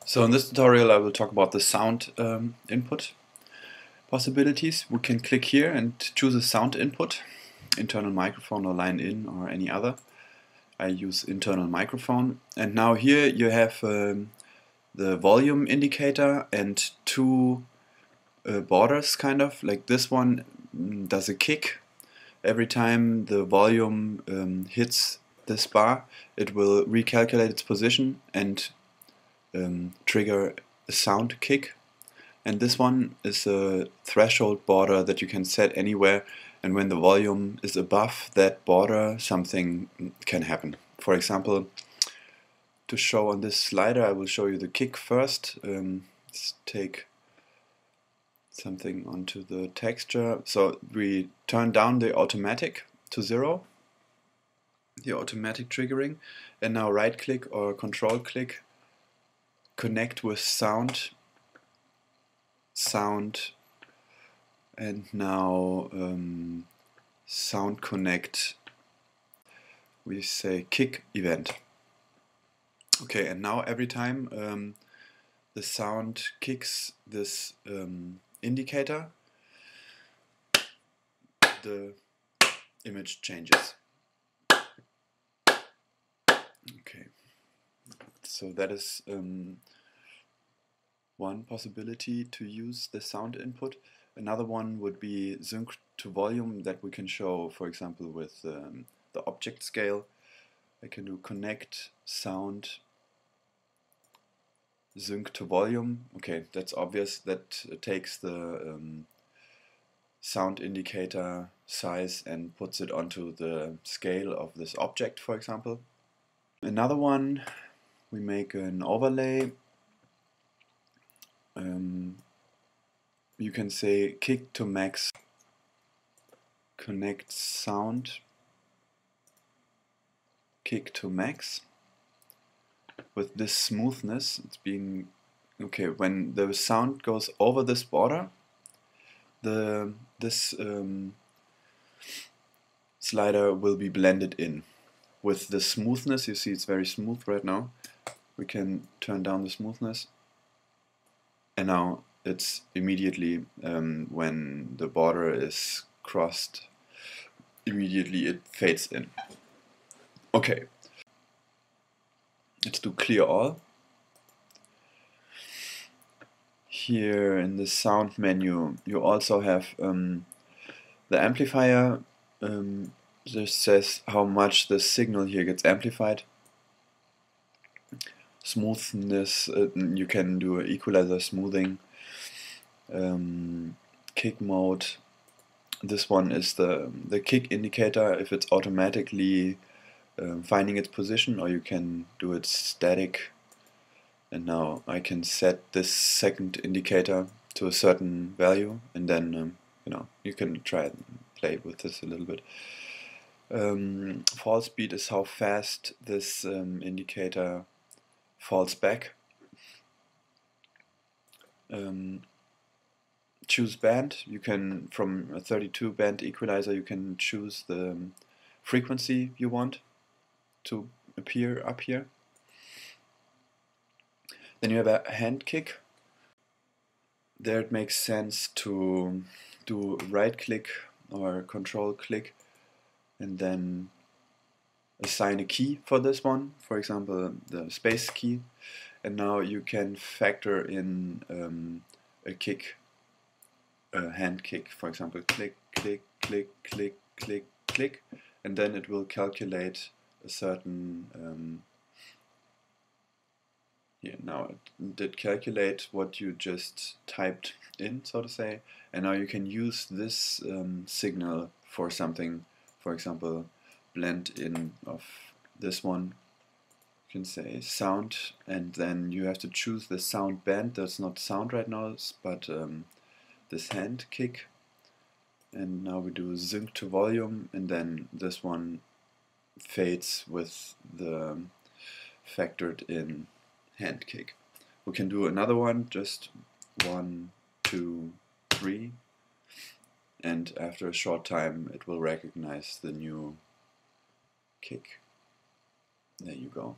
So in this tutorial I will talk about the sound input possibilities. We can click here and choose a sound input, internal microphone or line in or any other. I use internal microphone, and now here you have the volume indicator and two borders, kind of like this one does a kick. Every time the volume hits this bar, it will recalculate its position and trigger a sound kick. And this one is a threshold border that you can set anywhere, and when the volume is above that border, something can happen. For example, to show on this slider, I will show you the kick first. Let's take something onto the texture. So we turn down the automatic to 0, the automatic triggering, and now right click or control click, connect with sound, and now sound connect, we say kick event. Okay, and now every time the sound kicks this indicator, the image changes. Okay, so that is one possibility to use the sound input. Another one would be sync to volume, that we can show, for example, with the object scale. I can do connect sound sync to volume. Okay, that's obvious. That takes the sound indicator size and puts it onto the scale of this object, for example. Another one, we make an overlay. You can say kick to max, connect sound, kick to max. With this smoothness, it's being okay. When the sound goes over this border, this slider will be blended in. With the smoothness, you see it's very smooth right now. We can turn down the smoothness, and now it's immediately, when the border is crossed, immediately it fades in. Okay, let's do clear all. Here in the sound menu you also have the amplifier. This says how much the signal here gets amplified. Smoothness, you can do equalizer smoothing. Kick mode, this one is the kick indicator, if it's automatically finding its position, or you can do it static. And now I can set this second indicator to a certain value, and then you can try and play with this a little bit. Fall speed is how fast this indicator falls back. Choose band, you can, from a 32 band equalizer, you can choose the frequency you want to appear up here. Then you have a hand kick. There it makes sense to do right click or control click and then assign a key for this one, for example the space key, and now you can factor in a kick, a hand kick, for example click, click, click, click, click, click, and then it will calculate a certain now it did calculate what you just typed in, so to say, and now you can use this signal for something, for example blend in of this one. You can say sound, and then you have to choose the sound band. That's not sound right now, but this hand kick, and now we do sync to volume, and then this one fades with the factored in hand kick. We can do another one, just 1, 2, 3, and after a short time it will recognize the new kick. There you go.